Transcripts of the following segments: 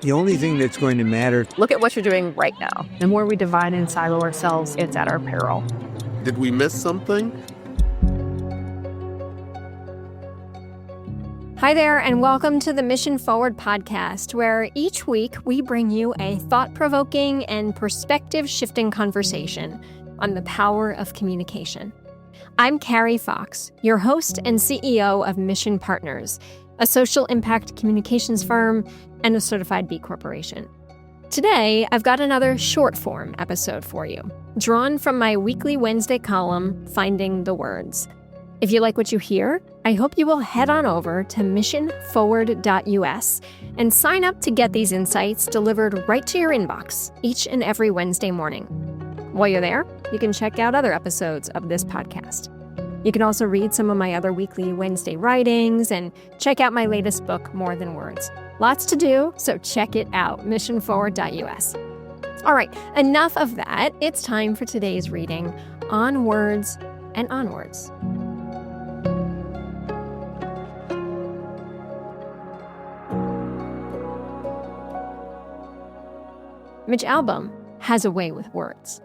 The only thing that's going to matter. Look at what you're doing right now. The more we divide and silo ourselves, it's at our peril. Did we miss something? Hi there, and welcome to the Mission Forward podcast, where each week we bring you a thought-provoking and perspective-shifting conversation on the power of communication. I'm Carrie Fox, your host and CEO of Mission Partners, a social impact communications firm and a certified B Corporation. Today, I've got another short-form episode for you, drawn from my weekly Wednesday column, Finding the Words. If you like what you hear, I hope you will head on over to missionforward.us and sign up to get these insights delivered right to your inbox each and every Wednesday morning. While you're there, you can check out other episodes of this podcast. You can also read some of my other weekly Wednesday writings and check out my latest book, More Than Words. Lots to do, so check it out, missionforward.us. All right, enough of that. It's time for today's reading, On Words and Onwards. Mitch Albom has a way with words.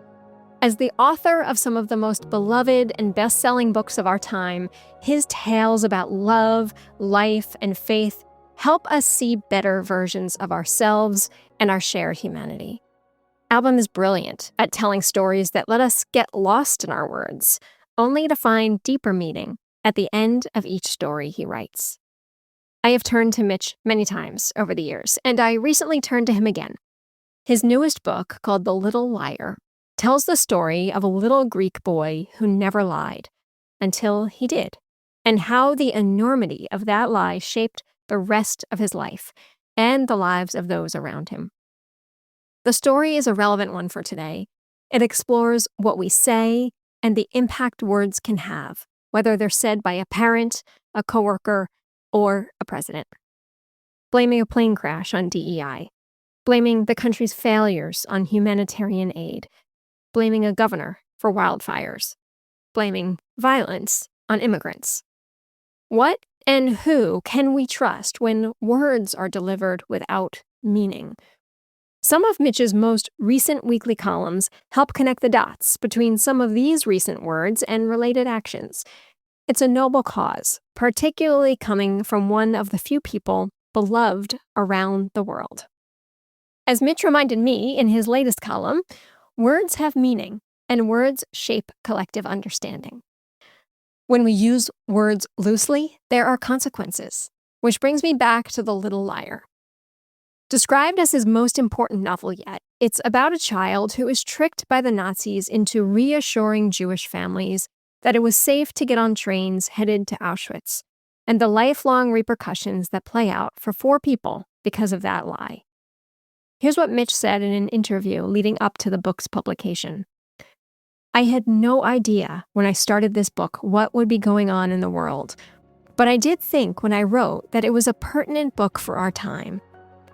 As the author of some of the most beloved and best-selling books of our time, his tales about love, life, and faith help us see better versions of ourselves and our shared humanity. Albom is brilliant at telling stories that let us get lost in our words, only to find deeper meaning at the end of each story he writes. I have turned to Mitch many times over the years, and I recently turned to him again. His newest book, called The Little Liar, tells the story of a little Greek boy who never lied until he did, and how the enormity of that lie shaped the rest of his life and the lives of those around him. The story is a relevant one for today. It explores what we say and the impact words can have, whether they're said by a parent, a coworker, or a president. Blaming a plane crash on DEI. Blaming the country's failures on humanitarian aid, blaming a governor for wildfires, blaming violence on immigrants. What and who can we trust when words are delivered without meaning? Some of Mitch's most recent weekly columns help connect the dots between some of these recent words and related actions. It's a noble cause, particularly coming from one of the few people beloved around the world. As Mitch reminded me in his latest column, words have meaning, and words shape collective understanding. When we use words loosely, there are consequences, which brings me back to The Little Liar. Described as his most important novel yet, it's about a child who is tricked by the Nazis into reassuring Jewish families that it was safe to get on trains headed to Auschwitz, and the lifelong repercussions that play out for 4 people because of that lie. Here's what Mitch said in an interview leading up to the book's publication. I had no idea when I started this book what would be going on in the world, but I did think when I wrote that it was a pertinent book for our time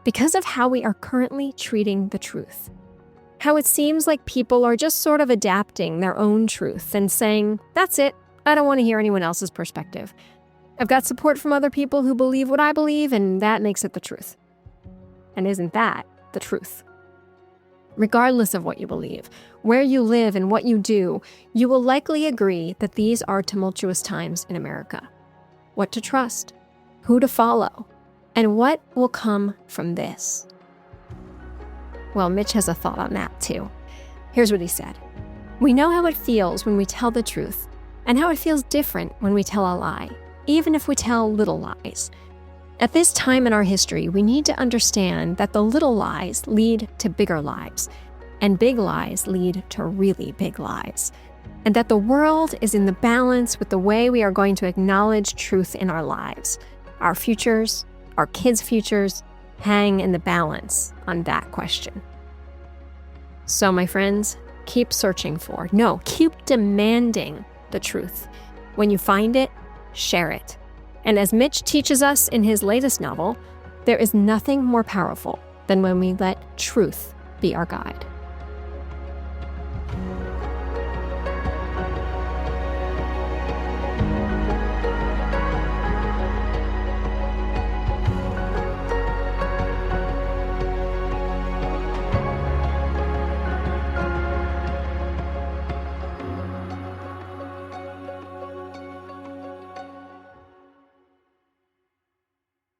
because of how we are currently treating the truth. How it seems like people are just sort of adapting their own truth and saying, that's it, I don't want to hear anyone else's perspective. I've got support from other people who believe what I believe, and that makes it the truth. And isn't that the truth? Regardless of what you believe, where you live and what you do, you will likely agree that these are tumultuous times in America. What to trust, who to follow, and what will come from this. Well, Mitch has a thought on that too. Here's what he said. We know how it feels when we tell the truth, and how it feels different when we tell a lie, even if we tell little lies. At this time in our history, we need to understand that the little lies lead to bigger lies, and big lies lead to really big lies, and that the world is in the balance with the way we are going to acknowledge truth in our lives. Our futures, our kids' futures, hang in the balance on that question. So, my friends, keep searching for, keep demanding the truth. When you find it, share it. And as Mitch teaches us in his latest novel, there is nothing more powerful than when we let truth be our guide.